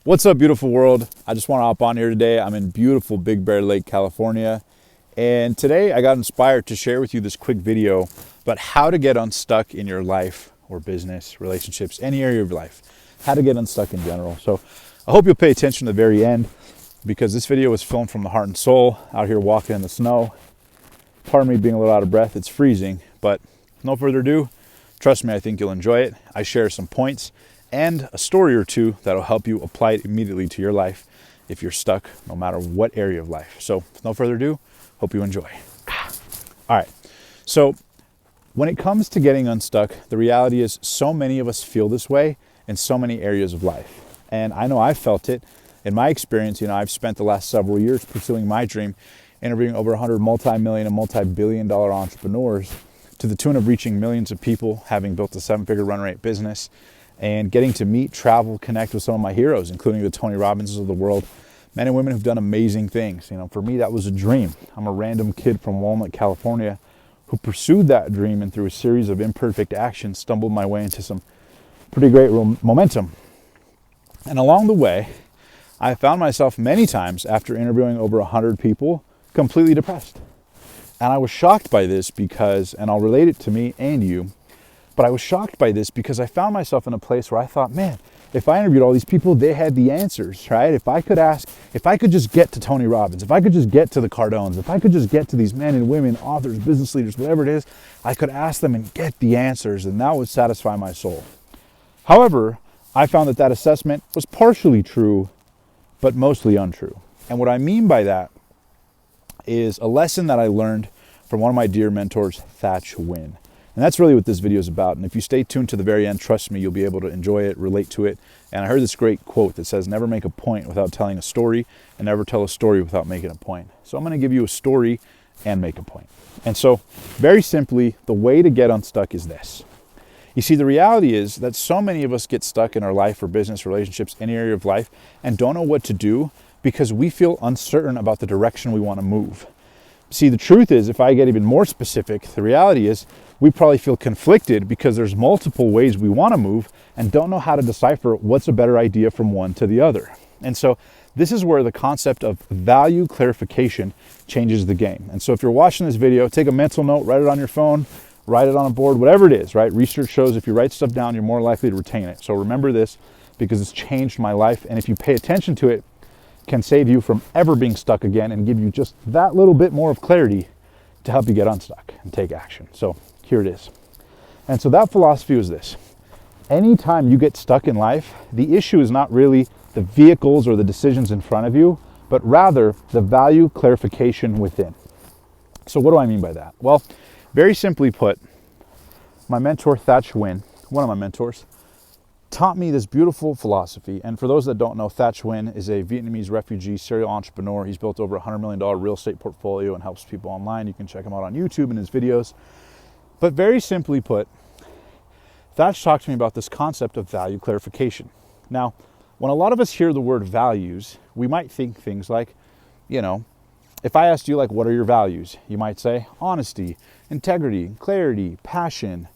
What's up, beautiful world? I just want to hop on here today. I'm in beautiful Big Bear Lake, California. And today I got inspired to share with you this quick video about how to get unstuck in your life or business, relationships, any area of your life. How to get unstuck in general. So I hope you'll pay attention to the very end because this video was filmed from the heart and soul, out here walking in the snow. Pardon me being a little out of breath. It's freezing, but no further ado. Trust me, I think you'll enjoy it. I share some points and a story or two that'll help you apply it immediately to your life if you're stuck, no matter what area of life. So with no further ado, hope you enjoy. All right, so when it comes to getting unstuck, the reality is so many of us feel this way in so many areas of life. And I know I've felt it in my experience. I've spent the last several years pursuing my dream, interviewing over 100 multi-million and multi-billion-dollar entrepreneurs to the tune of reaching millions of people, having built a 7-figure run rate business, and getting to meet, travel, connect with some of my heroes, including the Tony Robbinses of the world, men and women who've done amazing things. For me, that was a dream. I'm a random kid from Walnut, California, who pursued that dream and through a series of imperfect actions, stumbled my way into some pretty great momentum. And along the way, I found myself many times after interviewing over 100 people, completely depressed. And I was shocked by this because, and I'll relate it to me and you, but I was shocked by this because I found myself in a place where I thought, man, if I interviewed all these people, they had the answers, right? If I could just get to Tony Robbins, if I could just get to the Cardones, if I could just get to these men and women, authors, business leaders, whatever it is, I could ask them and get the answers, and that would satisfy my soul. However, I found that assessment was partially true, but mostly untrue. And what I mean by that is a lesson that I learned from one of my dear mentors, Thach Winn. And that's really what this video is about. And if you stay tuned to the very end, trust me, you'll be able to enjoy it, relate to it. And I heard this great quote that says, never make a point without telling a story, and never tell a story without making a point. So I'm going to give you a story and make a point. And so very simply, the way to get unstuck is this. You see, the reality is that so many of us get stuck in our life or business, relationships, any area of life, and don't know what to do because we feel uncertain about the direction we want to move. See, the truth is, if I get even more specific, the reality is we probably feel conflicted because there's multiple ways we want to move and don't know how to decipher what's a better idea from one to the other. And so this is where the concept of value clarification changes the game. And so if you're watching this video, take a mental note, write it on your phone, write it on a board, whatever it is, right? Research shows if you write stuff down, you're more likely to retain it. So remember this because it's changed my life. And if you pay attention to it, can save you from ever being stuck again and give you just that little bit more of clarity to help you get unstuck and take action. So here it is. And so that philosophy was this. Anytime you get stuck in life, the issue is not really the vehicles or the decisions in front of you, but rather the value clarification within. So what do I mean by that? Well, very simply put, my mentor, Thach Winn, one of my mentors, taught me this beautiful philosophy. And for those that don't know, Thach Winn is a Vietnamese refugee serial entrepreneur. He's built over $100 million real estate portfolio and helps people online. You can check him out on YouTube and his videos. But very simply put, Thach talked to me about this concept of value clarification. Now, when a lot of us hear the word values, we might think things like, if I asked you, what are your values? You might say honesty, integrity, clarity, passion,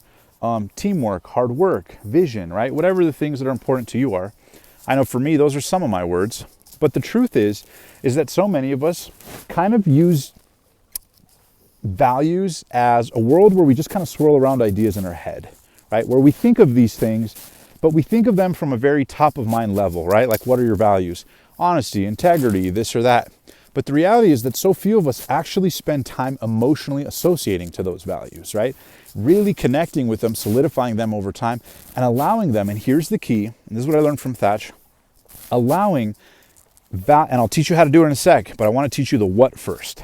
teamwork, hard work, vision, right? Whatever the things that are important to you are. I know for me, those are some of my words. But the truth is that so many of us kind of use values as a world where we just kind of swirl around ideas in our head, right? Where we think of these things, but we think of them from a very top of mind level, right? Like, what are your values? Honesty, integrity, this or that. But the reality is that so few of us actually spend time emotionally associating to those values, right? Really connecting with them, solidifying them over time, and allowing them, and here's the key, and this is what I learned from Thach, allowing that, and I'll teach you how to do it in a sec, but I want to teach you the what first.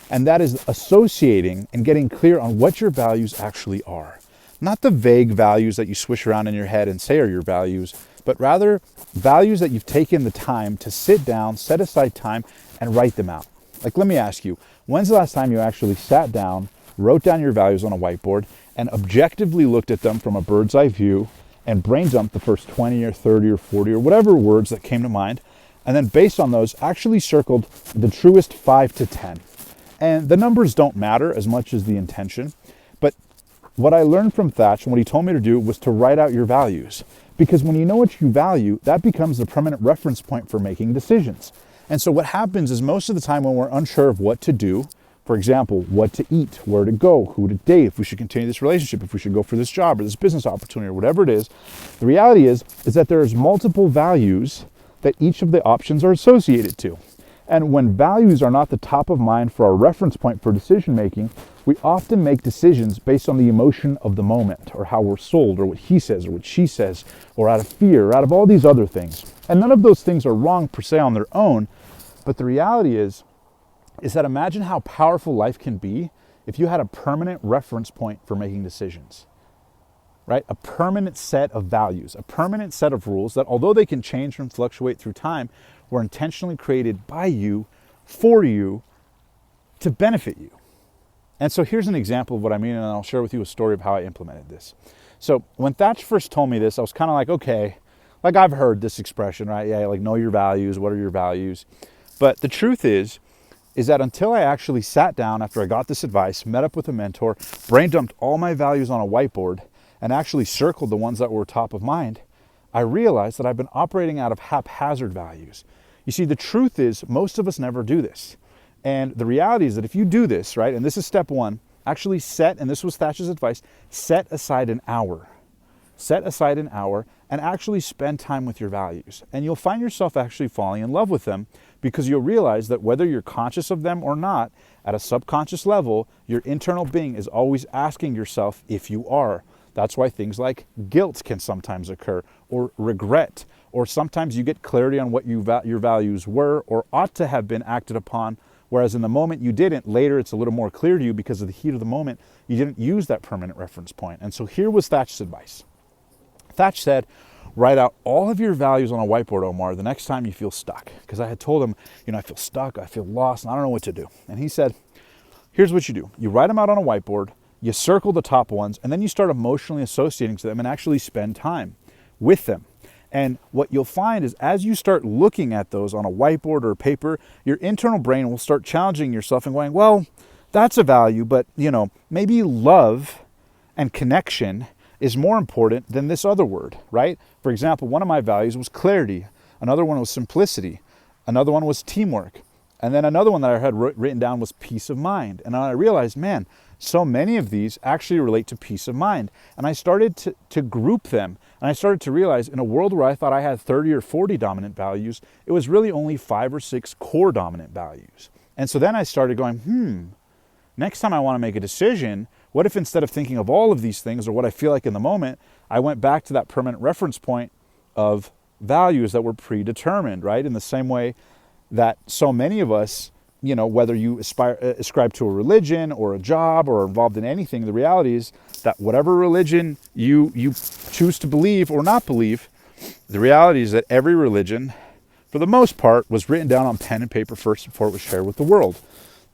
And that is associating and getting clear on what your values actually are. Not the vague values that you swish around in your head and say are your values, but rather values that you've taken the time to sit down, set aside time, and write them out. Let me ask you, when's the last time you actually sat down, wrote down your values on a whiteboard, and objectively looked at them from a bird's eye view and brain dumped the first 20 or 30 or 40 or whatever words that came to mind, and then based on those, actually circled the truest 5 to 10. And the numbers don't matter as much as the intention, but what I learned from Thach and what he told me to do was to write out your values. Because when you know what you value, that becomes the permanent reference point for making decisions. And so what happens is most of the time when we're unsure of what to do, for example, what to eat, where to go, who to date, if we should continue this relationship, if we should go for this job or this business opportunity or whatever it is, the reality is that there's multiple values that each of the options are associated to. And when values are not the top of mind for our reference point for decision making, we often make decisions based on the emotion of the moment, or how we're sold, or what he says, or what she says, or out of fear, or out of all these other things. And none of those things are wrong per se on their own, but the reality is that imagine how powerful life can be if you had a permanent reference point for making decisions, right? A permanent set of values, a permanent set of rules that, although they can change and fluctuate through time, were intentionally created by you, for you, to benefit you. And so here's an example of what I mean, and I'll share with you a story of how I implemented this. So when Thatch first told me this, I was kind of like, okay, like I've heard this expression, right? Yeah, like know your values, what are your values? But the truth is that until I actually sat down after I got this advice, met up with a mentor, brain dumped all my values on a whiteboard, and actually circled the ones that were top of mind, I realized that I've been operating out of haphazard values. You see, the truth is most of us never do this. And the reality is that if you do this, right, and this is step one, actually set, and this was Thatch's advice, set aside an hour. Set aside an hour and actually spend time with your values. And you'll find yourself actually falling in love with them, because you'll realize that whether you're conscious of them or not, at a subconscious level, your internal being is always asking yourself if you are. That's why things like guilt can sometimes occur, or regret, or sometimes you get clarity on what your values were or ought to have been acted upon, whereas in the moment you didn't. Later it's a little more clear to you because of the heat of the moment. You didn't use that permanent reference point. And so here was Thatch's advice. Thatch said, write out all of your values on a whiteboard, Omar, the next time you feel stuck. Because I had told him, I feel stuck, I feel lost, and I don't know what to do. And he said, here's what you do. You write them out on a whiteboard, you circle the top ones, and then you start emotionally associating to them and actually spend time with them. And what you'll find is as you start looking at those on a whiteboard or paper, your internal brain will start challenging yourself and going, well, that's a value, but maybe love and connection is more important than this other word, right? For example, one of my values was clarity. Another one was simplicity. Another one was teamwork. And then another one that I had written down was peace of mind. And I realized, man, so many of these actually relate to peace of mind. And I started to group them. And I started to realize in a world where I thought I had 30 or 40 dominant values, it was really only 5 or 6 core dominant values. And so then I started going, next time I want to make a decision, what if instead of thinking of all of these things or what I feel like in the moment, I went back to that permanent reference point of values that were predetermined, right? In the same way that so many of us, whether you ascribe to a religion or a job or are involved in anything, the reality is that whatever religion you choose to believe or not believe, the reality is that every religion, for the most part, was written down on pen and paper first before it was shared with the world.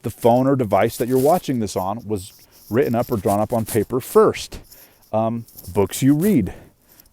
The phone or device that you're watching this on was written up or drawn up on paper first. Books you read,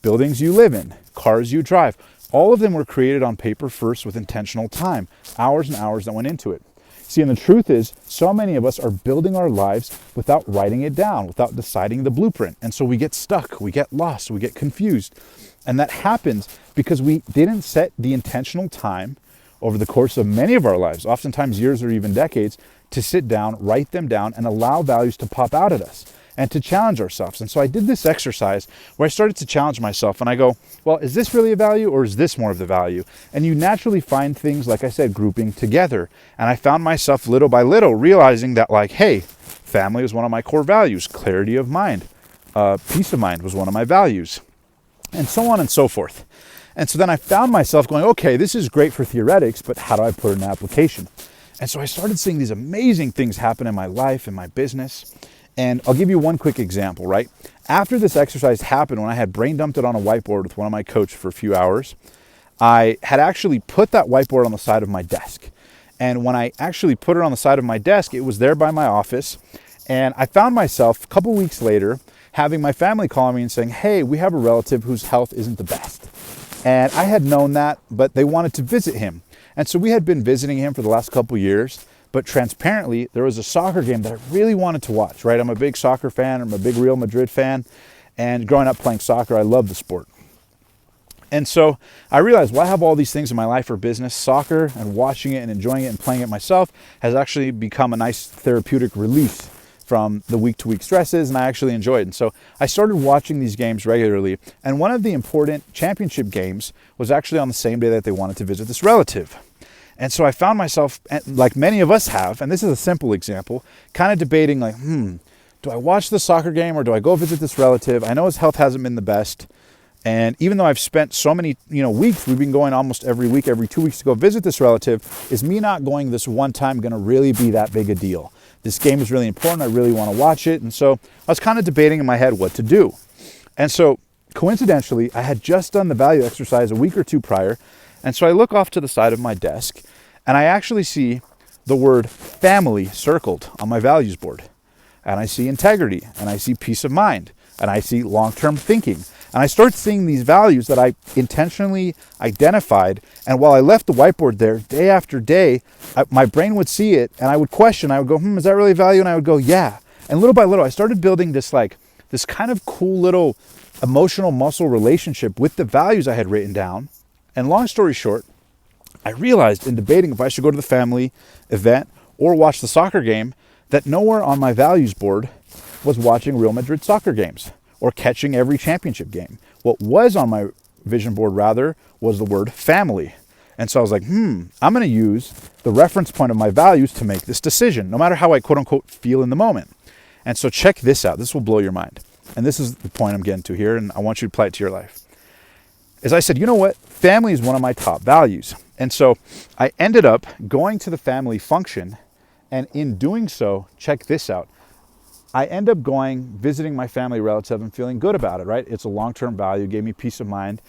buildings you live in, cars you drive, all of them were created on paper first with intentional time, hours and hours that went into it. See, and the truth is, so many of us are building our lives without writing it down, without deciding the blueprint. And so we get stuck, we get lost, we get confused. And that happens because we didn't set the intentional time over the course of many of our lives, oftentimes years or even decades, to sit down, write them down, and allow values to pop out at us and to challenge ourselves. And so I did this exercise where I started to challenge myself and I go, well, is this really a value or is this more of the value? And you naturally find things, like I said, grouping together. And I found myself little by little realizing that, like, hey, family was one of my core values, clarity of mind, peace of mind was one of my values, and so on and so forth. And so then I found myself going, okay, this is great for theoretics, but how do I put it in application? And so I started seeing these amazing things happen in my life, in my business. And I'll give you one quick example, right? After this exercise happened, when I had brain dumped it on a whiteboard with one of my coaches for a few hours, I had actually put that whiteboard on the side of my desk. And when I actually put it on the side of my desk, it was there by my office. And I found myself a couple weeks later having my family call me and saying, hey, we have a relative whose health isn't the best. And I had known that, but they wanted to visit him. And so we had been visiting him for the last couple years, but transparently, there was a soccer game that I really wanted to watch, right? I'm a big soccer fan, I'm a big Real Madrid fan, and growing up playing soccer, I love the sport. And so I realized, well, I have all these things in my life for business. Soccer and watching it and enjoying it and playing it myself has actually become a nice therapeutic release from the week-to-week stresses, and I actually enjoy it. And so I started watching these games regularly, and one of the important championship games was actually on the same day that they wanted to visit this relative. And so I found myself, like many of us have, and this is a simple example, kind of debating like, do I watch the soccer game or do I go visit this relative? I know his health hasn't been the best. And even though I've spent so many, weeks, we've been going almost every week, every 2 weeks to go visit this relative, is me not going this one time going to really be that big a deal? This game is really important. I really want to watch it. And so I was kind of debating in my head what to do. And so coincidentally, I had just done the value exercise a week or two prior. And so I look off to the side of my desk and I actually see the word family circled on my values board. And I see integrity, and I see peace of mind, and I see long-term thinking. And I start seeing these values that I intentionally identified. And while I left the whiteboard there day after day, my brain would see it and I would question. I would go, is that really value? And I would go, yeah. And little by little, I started building this kind of cool little emotional muscle relationship with the values I had written down. And long story short, I realized in debating if I should go to the family event or watch the soccer game that nowhere on my values board was watching Real Madrid soccer games or catching every championship game. What was on my vision board rather was the word family. And so I was like, I'm going to use the reference point of my values to make this decision, no matter how I quote unquote feel in the moment. And so check this out. This will blow your mind. And this is the point I'm getting to here, and I want you to apply it to your life. As I said, you know what? Family is one of my top values. And so I ended up going to the family function, and in doing so, check this out. I end up visiting my family relative and feeling good about it, right? It's a long-term value, gave me peace of mind,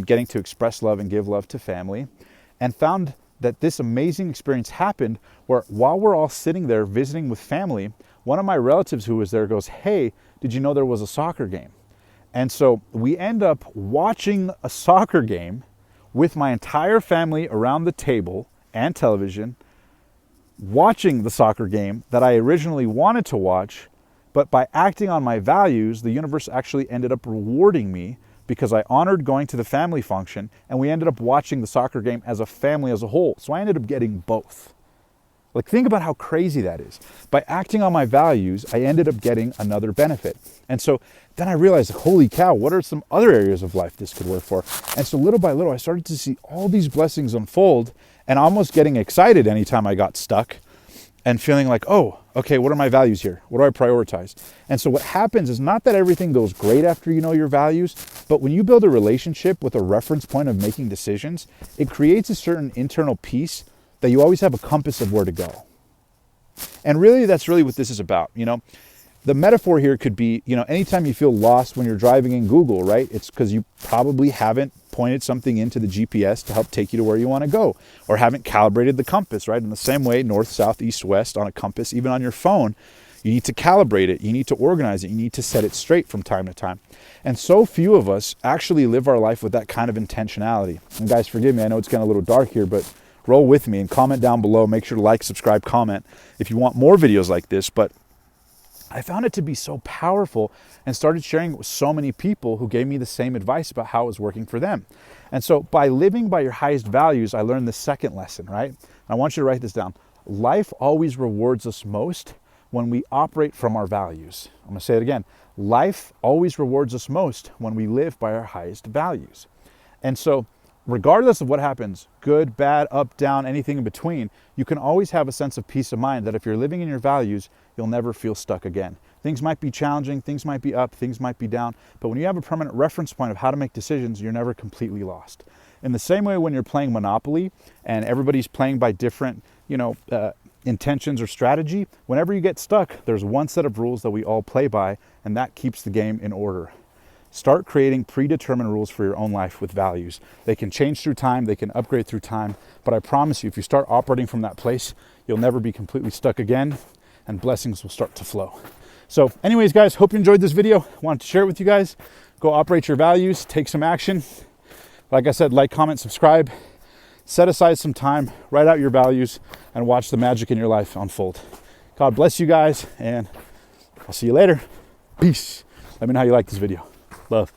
getting to express love and give love to family, and found that this amazing experience happened where while we're all sitting there visiting with family, one of my relatives who was there goes, hey, did you know there was a soccer game? And so we end up watching a soccer game with my entire family around the table and television, watching the soccer game that I originally wanted to watch, but by acting on my values, the universe actually ended up rewarding me because I honored going to the family function, and we ended up watching the soccer game as a family as a whole. So I ended up getting both. Like, think about how crazy that is. By acting on my values, I ended up getting another benefit. And so then I realized, holy cow, what are some other areas of life this could work for? And so little by little, I started to see all these blessings unfold and almost getting excited anytime I got stuck and feeling like, oh, okay, what are my values here? What do I prioritize? And so what happens is not that everything goes great after you know your values, but when you build a relationship with a reference point of making decisions, it creates a certain internal peace that you always have a compass of where to go. And really, that's really what this is about. The metaphor here could be, anytime you feel lost when you're driving in Google, right? It's because you probably haven't pointed something into the GPS to help take you to where you want to go, or haven't calibrated the compass, right? In the same way, north, south, east, west on a compass, even on your phone, you need to calibrate it. You need to organize it. You need to set it straight from time to time. And so few of us actually live our life with that kind of intentionality. And guys, forgive me. I know it's getting a little dark here, but roll with me and comment down below. Make sure to like, subscribe, comment if you want more videos like this. But I found it to be so powerful and started sharing it with so many people who gave me the same advice about how it was working for them. And so by living by your highest values, I learned the second lesson, right? I want you to write this down. Life always rewards us most when we operate from our values. I'm going to say it again. Life always rewards us most when we live by our highest values. And so regardless of what happens, good, bad, up, down, anything in between, you can always have a sense of peace of mind that if you're living in your values, you'll never feel stuck again. Things might be challenging, things might be up, things might be down, but when you have a permanent reference point of how to make decisions, you're never completely lost. In the same way when you're playing Monopoly and everybody's playing by different, intentions or strategy, whenever you get stuck, there's one set of rules that we all play by, and that keeps the game in order. Start creating predetermined rules for your own life with values. They can change through time, they can upgrade through time, but I promise you, if you start operating from that place, you'll never be completely stuck again, and blessings will start to flow. So anyways, guys, hope you enjoyed this video. Wanted to share it with you guys. Go operate your values, take some action. Like I said, like, comment, subscribe. Set aside some time, write out your values, and watch the magic in your life unfold. God bless you guys, and I'll see you later. Peace. Let me know how you like this video. Love.